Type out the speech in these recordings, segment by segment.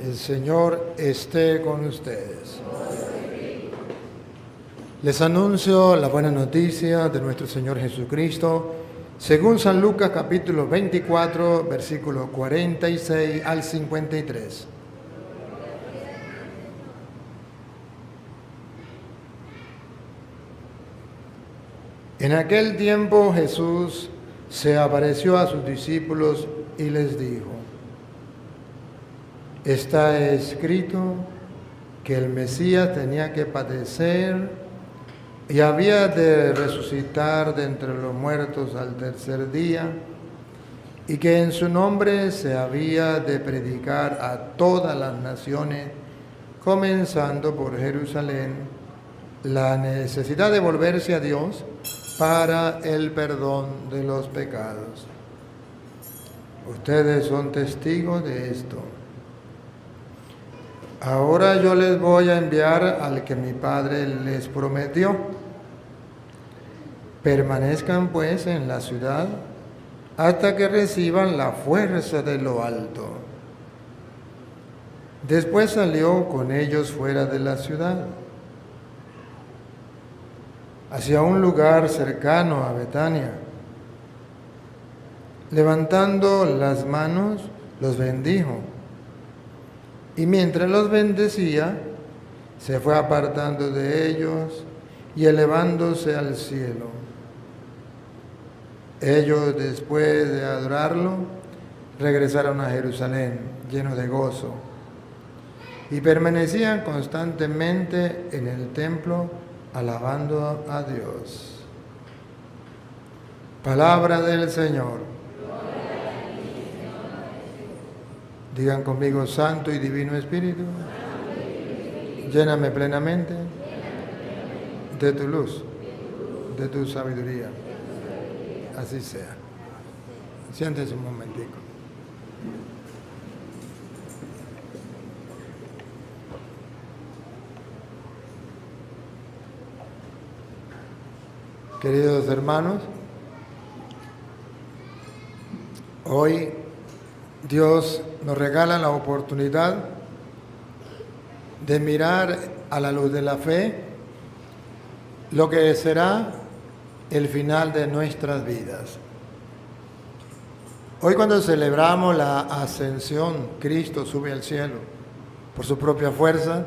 El Señor esté con ustedes. Les anuncio la buena noticia de nuestro Señor Jesucristo, según San Lucas capítulo 24, versículos 46 al 53. En aquel tiempo Jesús se apareció a sus discípulos y les dijo: está escrito que el Mesías tenía que padecer y había de resucitar de entre los muertos al tercer día, y que en su nombre se había de predicar a todas las naciones, comenzando por Jerusalén, la necesidad de volverse a Dios para el perdón de los pecados. Ustedes son testigos de esto. Ahora yo les voy a enviar al que mi Padre les prometió. Permanezcan pues en la ciudad hasta que reciban la fuerza de lo alto. Después salió con ellos fuera de la ciudad, hacia un lugar cercano a Betania. Levantando las manos, los bendijo. Y mientras los bendecía, se fue apartando de ellos y elevándose al cielo. Ellos, después de adorarlo, regresaron a Jerusalén llenos de gozo y permanecían constantemente en el templo alabando a Dios. Palabra del Señor. Digan conmigo: Santo y Divino Espíritu, lléname plenamente de tu luz, de tu sabiduría. Así sea. Siéntese un momentico. Queridos hermanos, hoy Dios nos regala la oportunidad de mirar a la luz de la fe lo que será el final de nuestras vidas. Hoy, cuando celebramos la ascensión, Cristo sube al cielo por su propia fuerza.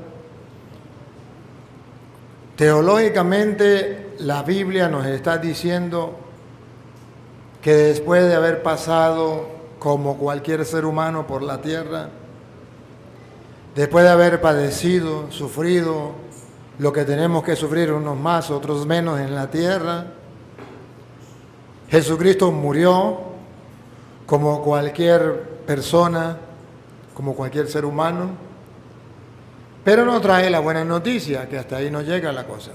Teológicamente, la Biblia nos está diciendo que después de haber pasado como cualquier ser humano por la tierra, después de haber padecido, sufrido lo que tenemos que sufrir, unos más, otros menos en la tierra, Jesucristo murió como cualquier persona, como cualquier ser humano, pero nos trae la buena noticia, que hasta ahí no llega la cosa,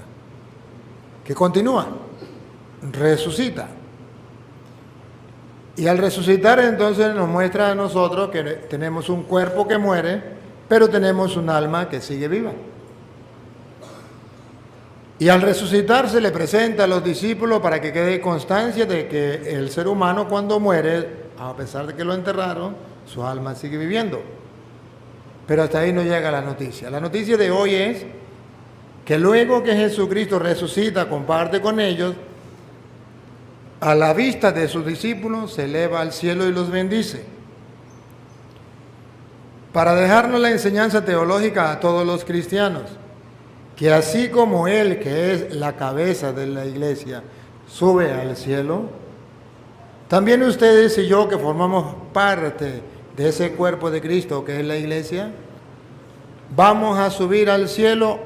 que continúa, resucita. Y al resucitar, entonces nos muestra a nosotros que tenemos un cuerpo que muere, pero tenemos un alma que sigue viva. Y al resucitar se le presenta a los discípulos para que quede constancia de que el ser humano, cuando muere, a pesar de que lo enterraron, su alma sigue viviendo. Pero hasta ahí no llega la noticia. La noticia de hoy es que luego que Jesucristo resucita, comparte con ellos, a la vista de sus discípulos se eleva al cielo y los bendice, para dejarnos la enseñanza teológica a todos los cristianos, que así como Él, que es la cabeza de la iglesia, sube al cielo, también ustedes y yo, que formamos parte de ese cuerpo de Cristo que es la iglesia, vamos a subir al cielo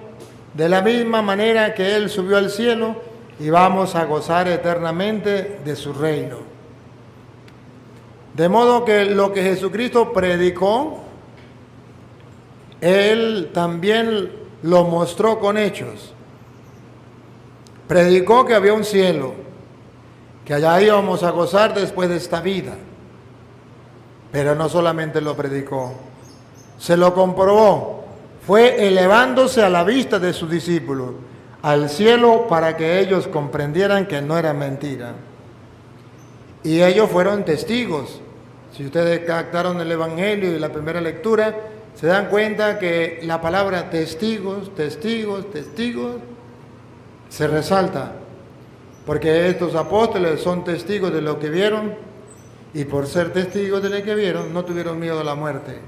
de la misma manera que Él subió al cielo, y vamos a gozar eternamente de su reino. De modo que lo que Jesucristo predicó, Él también lo mostró con hechos. Predicó que había un cielo, que allá íbamos a gozar después de esta vida. Pero no solamente lo predicó, se lo comprobó. Fue elevándose a la vista de sus discípulos al cielo para que ellos comprendieran que no era mentira. Y ellos fueron testigos. Si ustedes captaron el Evangelio y la primera lectura, se dan cuenta que la palabra testigos, testigos, testigos, se resalta, porque estos apóstoles son testigos de lo que vieron, y por ser testigos de lo que vieron, no tuvieron miedo a la muerte.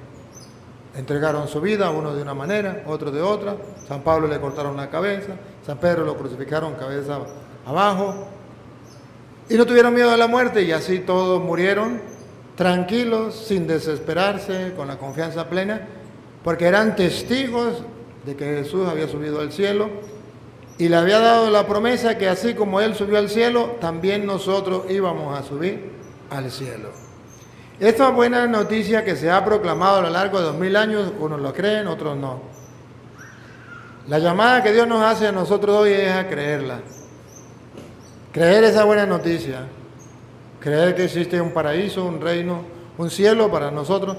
Entregaron su vida, uno de una manera, otro de otra. San Pablo le cortaron la cabeza, San Pedro lo crucificaron cabeza abajo, y no tuvieron miedo a la muerte, y así todos murieron tranquilos, sin desesperarse, con la confianza plena, porque eran testigos de que Jesús había subido al cielo y le había dado la promesa que así como Él subió al cielo, también nosotros íbamos a subir al cielo. Esta buena noticia que se ha proclamado a lo largo de 2000 años, unos lo creen, otros no. La llamada que Dios nos hace a nosotros hoy es a creerla. Creer esa buena noticia. Creer que existe un paraíso, un reino, un cielo para nosotros.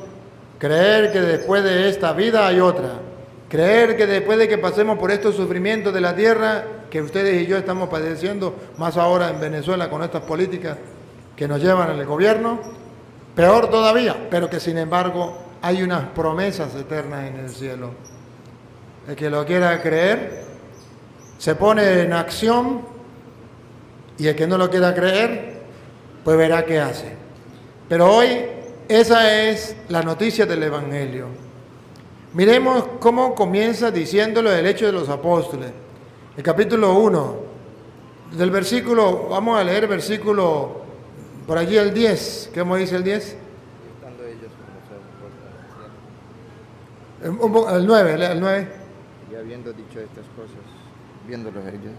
Creer que después de esta vida hay otra. Creer que después de que pasemos por estos sufrimientos de la tierra, que ustedes y yo estamos padeciendo, más ahora en Venezuela con estas políticas que nos llevan en el gobierno, peor todavía, pero que sin embargo hay unas promesas eternas en el cielo. El que lo quiera creer, se pone en acción, y el que no lo quiera creer, pues verá qué hace. Pero hoy esa es la noticia del Evangelio. Miremos cómo comienza diciéndolo el Hecho de los Apóstoles. El capítulo 1, del versículo, vamos a leer versículo, por allí el 10. ¿Cómo dice el 10? Estando ellos con los ojos puestos El 9, el 9. y habiendo dicho estas cosas, viéndolos ellos.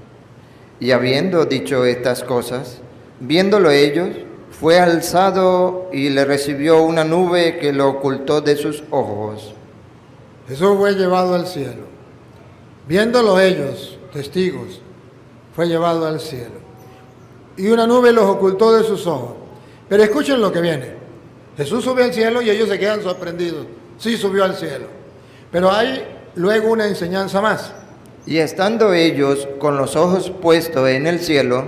Y habiendo dicho estas cosas, viéndolo ellos, fue alzado y le recibió una nube que lo ocultó de sus ojos. Jesús fue llevado al cielo. Viéndolo ellos, testigos, fue llevado al cielo. Y una nube los ocultó de sus ojos. Pero escuchen lo que viene. Jesús sube al cielo y ellos se quedan sorprendidos. Sí, subió al cielo. Pero hay luego una enseñanza más. Y estando ellos con los ojos puestos en el cielo,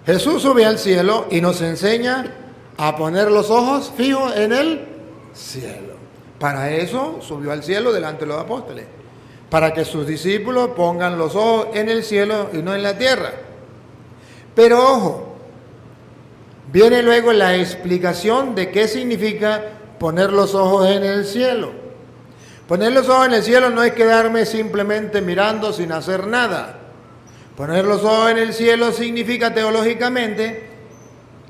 Jesús sube al cielo y nos enseña a poner los ojos fijos en el cielo. Para eso subió al cielo delante de los apóstoles, para que sus discípulos pongan los ojos en el cielo y no en la tierra. Pero ojo, viene luego la explicación de qué significa poner los ojos en el cielo. Poner los ojos en el cielo no es quedarme simplemente mirando sin hacer nada. Poner los ojos en el cielo significa teológicamente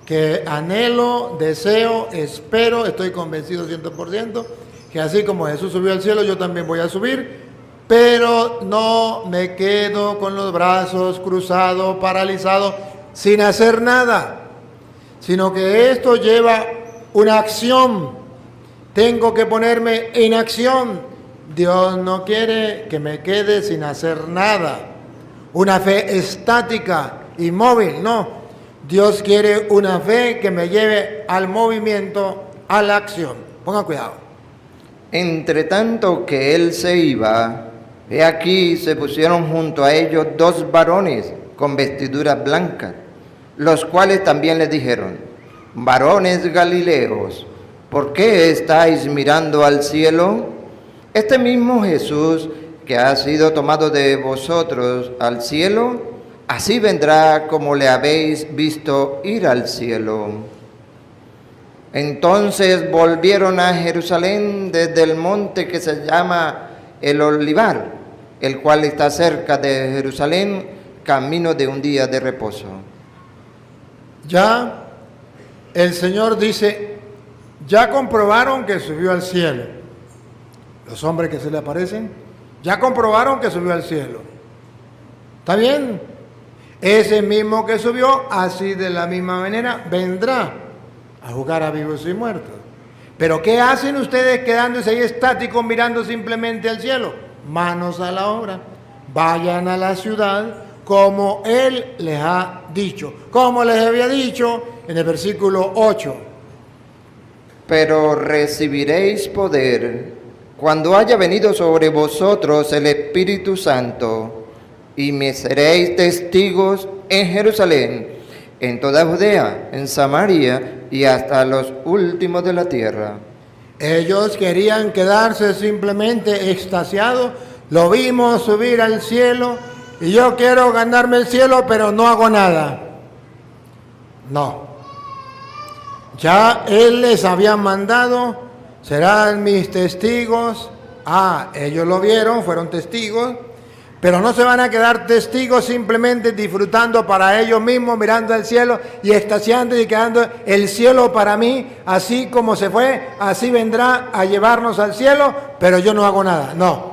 que anhelo, deseo, espero, estoy convencido 100%, que así como Jesús subió al cielo, yo también voy a subir, pero no me quedo con los brazos cruzados, paralizados, sin hacer nada, sino que esto lleva una acción. Tengo que ponerme en acción. Dios no quiere que me quede sin hacer nada. Una fe estática, inmóvil, no. Dios quiere una fe que me lleve al movimiento, a la acción. Pongan cuidado. entre tanto que él se iba, he aquí se pusieron junto a ellos 2 varones con vestiduras blancas, los cuales también les dijeron: varones galileos, ¿por qué estáis mirando al cielo? Este mismo Jesús que ha sido tomado de vosotros al cielo, así vendrá como le habéis visto ir al cielo. Entonces volvieron a Jerusalén desde el monte que se llama el Olivar, el cual está cerca de Jerusalén, camino de un día de reposo. Ya el Señor dice, ya comprobaron que subió al cielo. Los hombres que se le aparecen, ya comprobaron que subió al cielo. ¿Está bien? Ese mismo que subió, así de la misma manera, vendrá a juzgar a vivos y muertos. Pero ¿qué hacen ustedes quedándose ahí estáticos mirando simplemente al cielo? Manos a la obra. Vayan a la ciudad como Él les ha dicho. Como les había dicho en el versículo 8. Pero recibiréis poder cuando haya venido sobre vosotros el Espíritu Santo, y me seréis testigos en Jerusalén, en toda Judea, en Samaria y hasta los últimos de la tierra. Ellos querían quedarse simplemente extasiados. Lo vimos subir al cielo y yo quiero ganarme el cielo, pero no hago nada. No. Ya Él les había mandado, serán mis testigos. Ellos lo vieron, fueron testigos, pero no se van a quedar testigos simplemente disfrutando para ellos mismos, mirando al cielo y extasiando y quedando el cielo para mí, así como se fue, así vendrá a llevarnos al cielo, pero yo no hago nada. No.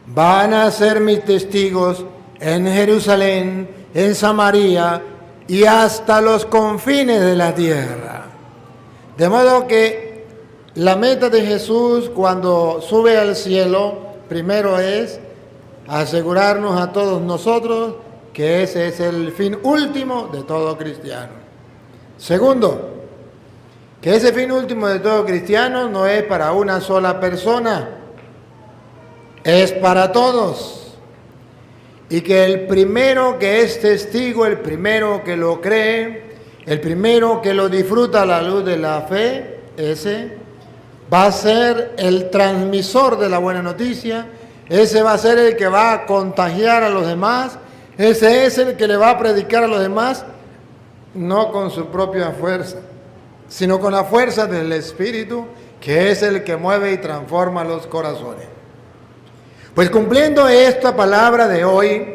Van a ser mis testigos en Jerusalén, en Samaria y hasta los confines de la tierra. De modo que la meta de Jesús cuando sube al cielo, primero es asegurarnos a todos nosotros que ese es el fin último de todo cristiano. Segundo, que ese fin último de todo cristiano no es para una sola persona, es para todos. Y que el primero que es testigo, el primero que lo cree, el primero que lo disfruta a la luz de la fe, ese va a ser el transmisor de la buena noticia. Ese va a ser el que va a contagiar a los demás. Ese es el que le va a predicar a los demás, no con su propia fuerza, sino con la fuerza del Espíritu, que es el que mueve y transforma los corazones. Pues cumpliendo esta palabra de hoy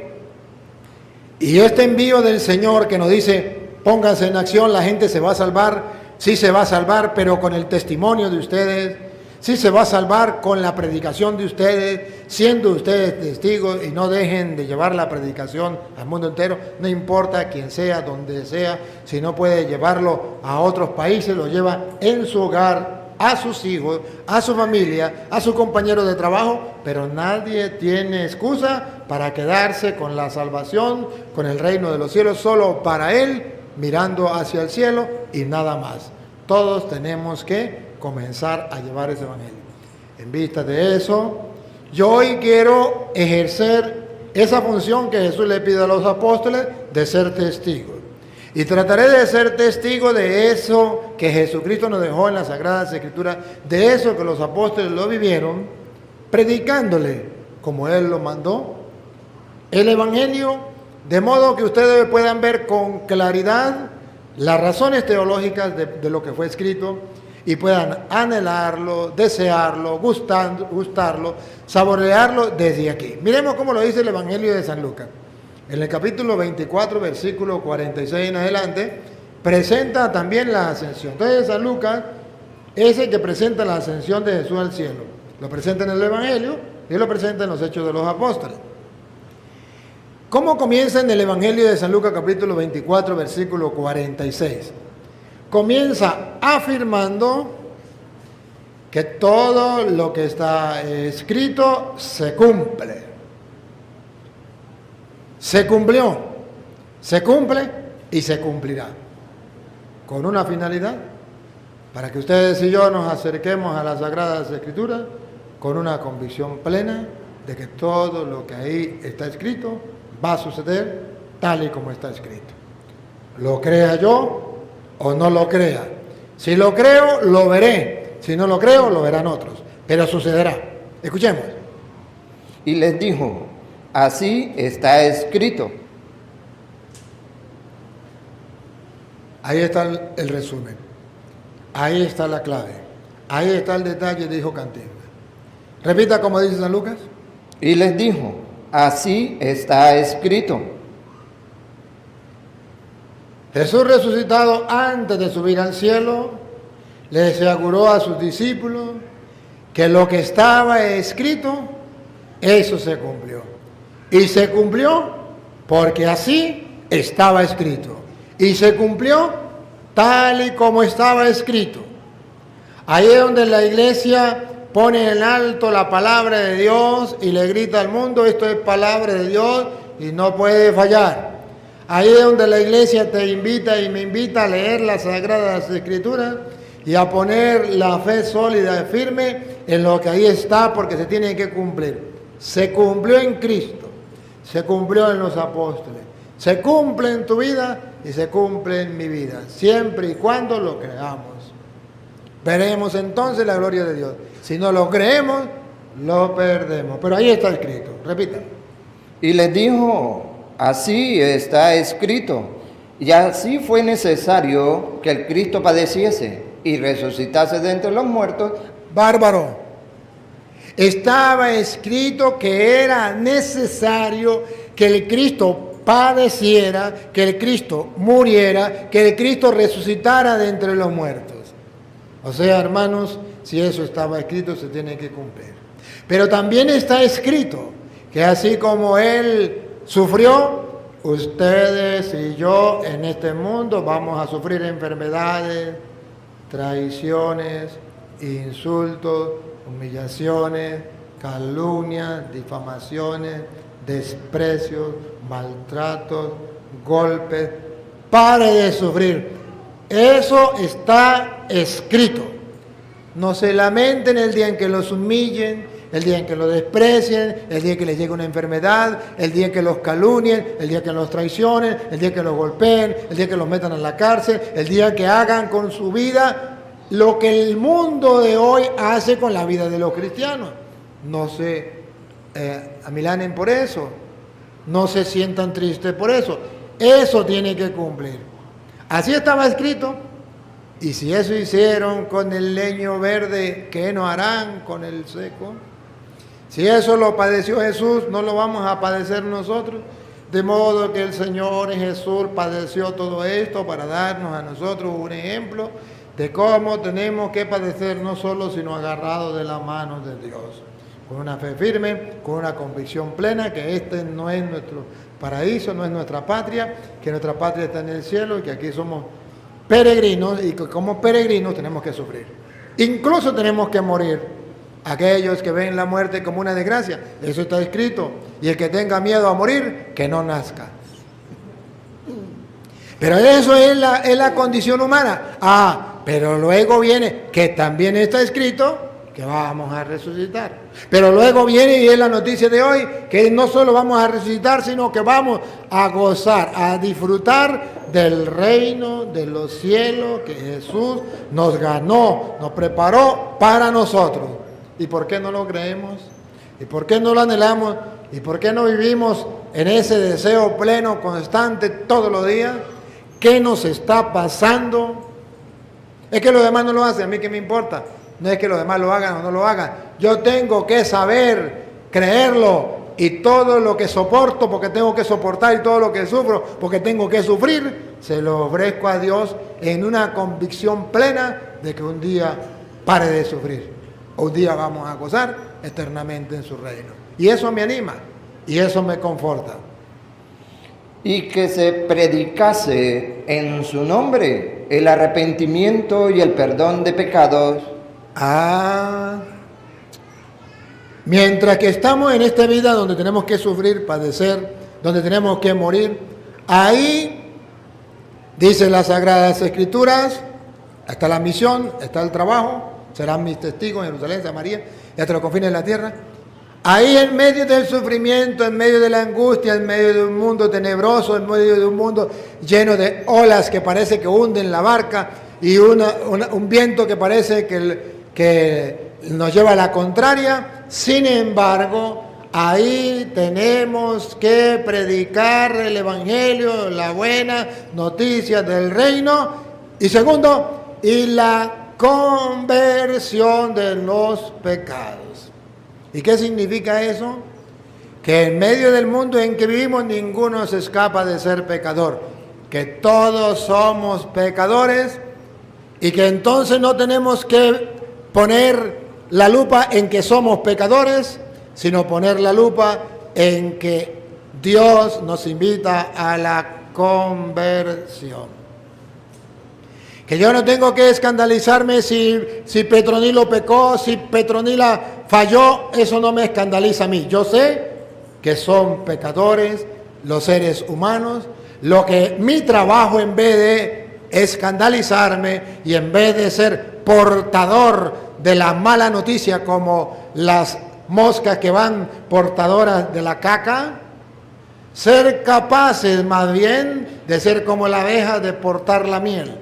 y este envío del Señor que nos dice, pónganse en acción, la gente se va a salvar, sí se va a salvar, pero con el testimonio de ustedes. Sí se va a salvar con la predicación de ustedes, siendo ustedes testigos y no dejen de llevar la predicación al mundo entero, no importa quién sea, donde sea, si no puede llevarlo a otros países, lo lleva en su hogar, a sus hijos, a su familia, a sus compañeros de trabajo, pero nadie tiene excusa para quedarse con la salvación, con el reino de los cielos, solo para Él, mirando hacia el cielo y nada más. Todos tenemos que comenzar a llevar ese evangelio. En vista de eso, yo hoy quiero ejercer esa función que Jesús le pide a los apóstoles de ser testigos. Y trataré de ser testigo de eso que Jesucristo nos dejó en las Sagradas Escrituras, de eso que los apóstoles lo vivieron, predicándole como Él lo mandó, el evangelio, de modo que ustedes puedan ver con claridad las razones teológicas de lo que fue escrito y puedan anhelarlo, desearlo, gustarlo, saborearlo desde aquí. Miremos cómo lo dice el Evangelio de San Lucas. En el capítulo 24, versículo 46 en adelante, presenta también la ascensión. Entonces San Lucas es el que presenta la ascensión de Jesús al cielo. Lo presenta en el Evangelio y lo presenta en los Hechos de los Apóstoles. ¿Cómo comienza en el Evangelio de San Lucas, capítulo 24, versículo 46? Comienza afirmando que todo lo que está escrito se cumple. Se cumplió, se cumple y se cumplirá. Con una finalidad, para que ustedes y yo nos acerquemos a las Sagradas Escrituras con una convicción plena de que todo lo que ahí está escrito va a suceder tal y como está escrito. Lo crea yo o no lo crea. Si lo creo, lo veré. Si no lo creo, lo verán otros. Pero sucederá. Escuchemos. Y les dijo, así está escrito. Ahí está el resumen. Ahí está la clave. Ahí está el detalle, dijo Cantinflas. Repita como dice San Lucas. Y les dijo, así está escrito. Jesús resucitado antes de subir al cielo, les aseguró a sus discípulos que lo que estaba escrito, eso se cumplió. Y se cumplió porque así estaba escrito. Y se cumplió tal y como estaba escrito. Ahí es donde la iglesia pone en alto la palabra de Dios y le grita al mundo, esto es palabra de Dios y no puede fallar. Ahí es donde la iglesia te invita y me invita a leer las Sagradas Escrituras y a poner la fe sólida y firme en lo que ahí está, porque se tiene que cumplir. Se cumplió en Cristo, se cumplió en los apóstoles, se cumple en tu vida y se cumple en mi vida, siempre y cuando lo creamos. Veremos entonces la gloria de Dios. Si no lo creemos, lo perdemos. Pero ahí está escrito. Repita. Y les dijo, así está escrito, y así fue necesario que el Cristo padeciese y resucitase de entre los muertos. Bárbaro. Estaba escrito que era necesario que el Cristo padeciera, que el Cristo muriera, que el Cristo resucitara de entre los muertos. O sea, hermanos, si eso estaba escrito, se tiene que cumplir. Pero también está escrito que así como Él sufrió, ustedes y yo en este mundo vamos a sufrir enfermedades, traiciones, insultos, humillaciones, calumnias, difamaciones, desprecios, maltratos, golpes. Pare de sufrir. Eso está escrito. No se lamenten el día en que los humillen, el día en que los desprecien, el día en que les llegue una enfermedad, el día en que los calumnien, el día que los traicionen, el día que los golpeen, el día que los metan en la cárcel, el día que hagan con su vida lo que el mundo de hoy hace con la vida de los cristianos. No se amilanen por eso, no se sientan tristes por eso. Eso tiene que cumplir. Así estaba escrito. Y si eso hicieron con el leño verde, ¿qué no harán con el seco? Si eso lo padeció Jesús, ¿no lo vamos a padecer nosotros? De modo que el Señor Jesús padeció todo esto para darnos a nosotros un ejemplo de cómo tenemos que padecer no solo, sino agarrados de la mano de Dios. Con una fe firme, con una convicción plena que este no es nuestro paraíso, no es nuestra patria, que nuestra patria está en el cielo y que aquí somos peregrinos y que como peregrinos tenemos que sufrir. Incluso tenemos que morir. Aquellos que ven la muerte como una desgracia, eso está escrito. Y el que tenga miedo a morir, que no nazca. Pero eso es la condición humana. Pero luego viene, que también está escrito, que vamos a resucitar. Pero luego viene, y es la noticia de hoy, que no solo vamos a resucitar, sino que vamos a gozar, a disfrutar del reino de los cielos que Jesús nos ganó, nos preparó para nosotros. ¿Y por qué no lo creemos? ¿Y por qué no lo anhelamos? ¿Y por qué no vivimos en ese deseo pleno, constante, todos los días? ¿Qué nos está pasando? Es que los demás no lo hacen, a mí qué me importa. No es que los demás lo hagan o no lo hagan. Yo tengo que saber, creerlo, y todo lo que soporto, porque tengo que soportar, y todo lo que sufro, porque tengo que sufrir, se lo ofrezco a Dios en una convicción plena de que un día pare de sufrir. Un día vamos a gozar eternamente en su reino. Y eso me anima, y eso me conforta. Y que se predicase en su nombre el arrepentimiento y el perdón de pecados. Mientras que estamos en esta vida donde tenemos que sufrir, padecer, donde tenemos que morir, ahí dicen las Sagradas Escrituras, está la misión, está el trabajo, serán mis testigos en Jerusalén, Samaria y hasta los confines de la tierra. Ahí en medio del sufrimiento, en medio de la angustia, en medio de un mundo tenebroso, en medio de un mundo lleno de olas que parece que hunden la barca y un viento que parece que nos lleva a la contraria, sin embargo, ahí tenemos que predicar el Evangelio, la buena noticia del reino, y segundo, y la conversión de los pecados. ¿Y qué significa eso? Que en medio del mundo en que vivimos ninguno se escapa de ser pecador, que todos somos pecadores y que entonces no tenemos que poner la lupa en que somos pecadores, sino poner la lupa en que Dios nos invita a la conversión. Que yo no tengo que escandalizarme si Petronilo pecó, si Petronila falló, eso no me escandaliza a mí. Yo sé que son pecadores los seres humanos. Lo que mi trabajo, en vez de escandalizarme y en vez de ser portador de la mala noticia como las moscas que van portadoras de la caca, ser capaces más bien de ser como la abeja de portar la miel.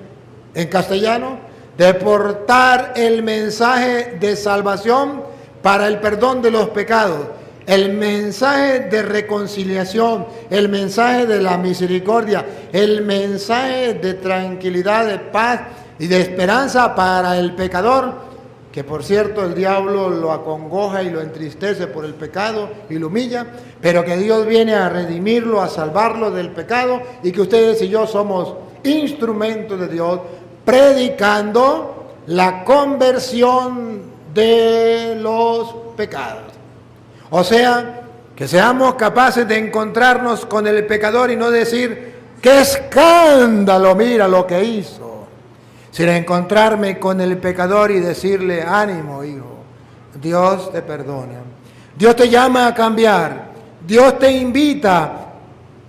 En castellano, de portar el mensaje de salvación para el perdón de los pecados, el mensaje de reconciliación, el mensaje de la misericordia, el mensaje de tranquilidad, de paz y de esperanza para el pecador, que por cierto el diablo lo acongoja y lo entristece por el pecado y lo humilla, pero que Dios viene a redimirlo, a salvarlo del pecado, y que ustedes y yo somos instrumentos de Dios predicando la conversión de los pecados. O sea, que seamos capaces de encontrarnos con el pecador y no decir, ¡qué escándalo! Mira lo que hizo. Sino encontrarme con el pecador y decirle, ánimo, hijo, Dios te perdona. Dios te llama a cambiar. Dios te invita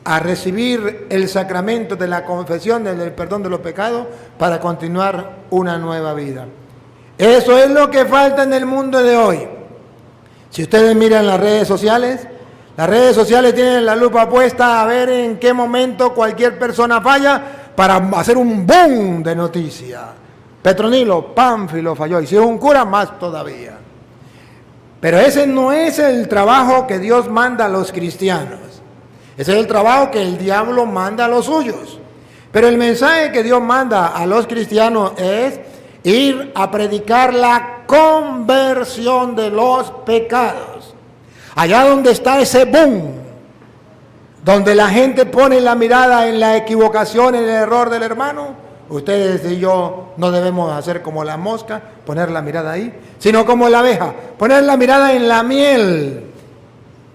a recibir el sacramento de la confesión, del perdón de los pecados, para continuar una nueva vida. Eso es lo que falta en el mundo de hoy. Si ustedes miran las redes sociales tienen la lupa puesta a ver en qué momento cualquier persona falla para hacer un boom de noticias. Petronilo, Pánfilo falló, y si es un cura, más todavía. Pero ese no es el trabajo que Dios manda a los cristianos. Ese es el trabajo que el diablo manda a los suyos. Pero el mensaje que Dios manda a los cristianos es ir a predicar la conversión de los pecados. Allá donde está ese boom, donde la gente pone la mirada en la equivocación, en el error del hermano, ustedes y yo no debemos hacer como la mosca, poner la mirada ahí, sino como la abeja, poner la mirada en la miel,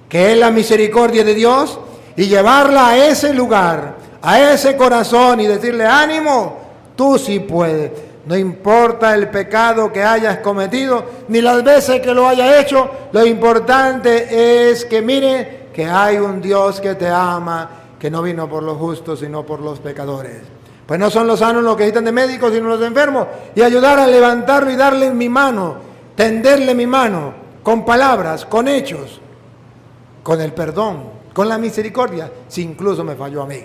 que es la misericordia de Dios, y llevarla a ese lugar, a ese corazón, y decirle, ánimo, tú sí puedes. No importa el pecado que hayas cometido, ni las veces que lo hayas hecho, lo importante es que mire que hay un Dios que te ama, que no vino por los justos, sino por los pecadores. Pues no son los sanos los que necesitan de médicos, sino los enfermos. Y ayudar a levantarlo y darle mi mano, tenderle mi mano, con palabras, con hechos, con el perdón, con la misericordia, si incluso me falló a mí.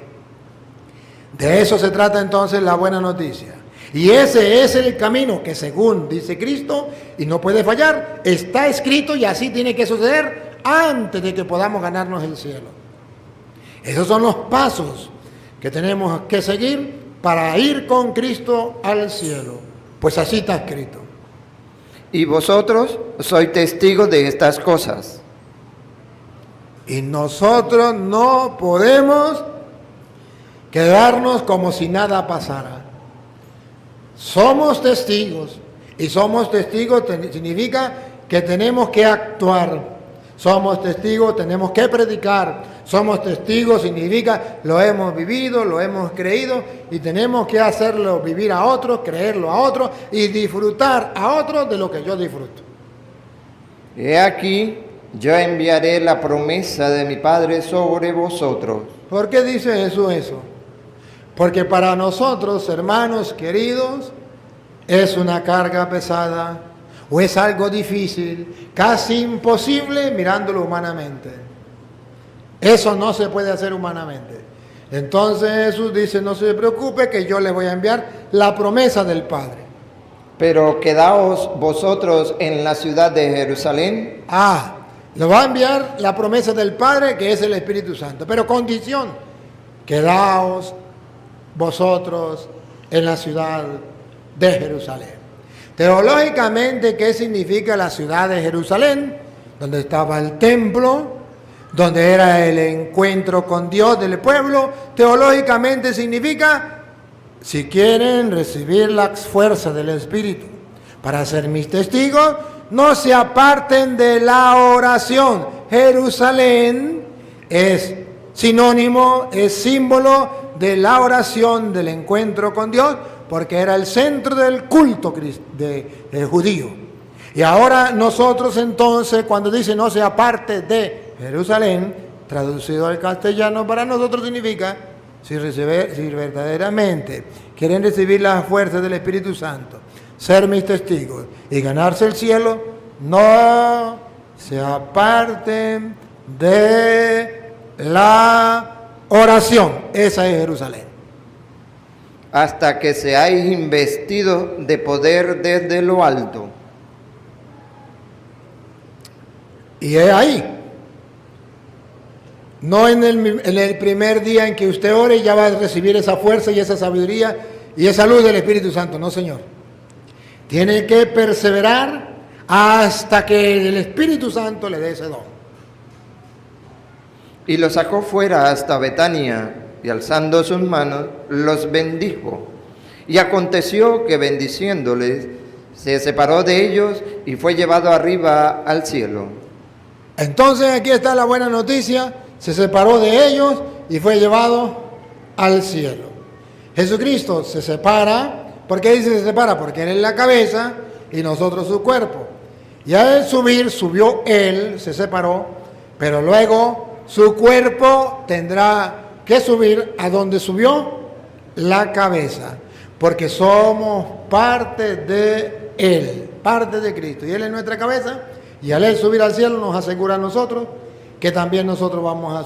De eso se trata entonces la buena noticia. Y ese es el camino que, según dice Cristo, y no puede fallar, está escrito y así tiene que suceder antes de que podamos ganarnos el cielo. Esos son los pasos que tenemos que seguir para ir con Cristo al cielo. Pues así está escrito. Y vosotros sois testigos de estas cosas. Y nosotros no podemos quedarnos como si nada pasara. Somos testigos, y somos testigos significa que tenemos que actuar. Somos testigos, tenemos que predicar. Somos testigos significa lo hemos vivido, lo hemos creído, y tenemos que hacerlo vivir a otros, creerlo a otros y disfrutar a otros de lo que yo disfruto. He aquí, yo enviaré la promesa de mi Padre sobre vosotros. ¿Por qué dice Jesús eso? Porque para nosotros, hermanos queridos, es una carga pesada o es algo difícil, casi imposible mirándolo humanamente. Eso no se puede hacer humanamente. Entonces Jesús dice, no se preocupe que yo le voy a enviar la promesa del Padre. Pero quedaos vosotros en la ciudad de Jerusalén. Le va a enviar la promesa del Padre, que es el Espíritu Santo. Pero condición, quedaos vosotros en la ciudad de Jerusalén. Teológicamente, ¿qué significa la ciudad de Jerusalén? Donde estaba el templo, donde era el encuentro con Dios del pueblo. Teológicamente significa, si quieren recibir las fuerzas del Espíritu para ser mis testigos, no se aparten de la oración. Jerusalén es sinónimo, es símbolo de la oración, del encuentro con Dios, porque era el centro del culto judío. Y ahora nosotros entonces, cuando dice no se aparte de Jerusalén, traducido al castellano para nosotros significa, si verdaderamente quieren recibir las fuerzas del Espíritu Santo, ser mis testigos y ganarse el cielo, no se aparten de la oración. Esa es Jerusalén. hasta que seáis investidos de poder desde lo alto. Y es ahí. No en el primer día en que usted ore ya va a recibir esa fuerza y esa sabiduría y esa luz del Espíritu Santo. No, Señor. Tiene que perseverar hasta que el Espíritu Santo le dé ese don. Y los sacó fuera hasta Betania, y alzando sus manos, los bendijo. Y aconteció que bendiciéndoles, se separó de ellos y fue llevado arriba al cielo. Entonces aquí está la buena noticia. Se separó de ellos y fue llevado al cielo. Jesucristo se separa. ¿Por qué dice se separa? Porque Él es la cabeza y nosotros su cuerpo. Y al subir, subió Él, se separó, pero luego su cuerpo tendrá que subir a donde subió la cabeza, porque somos parte de Él, parte de Cristo. Y Él es nuestra cabeza, y al Él subir al cielo nos asegura a nosotros que también nosotros vamos a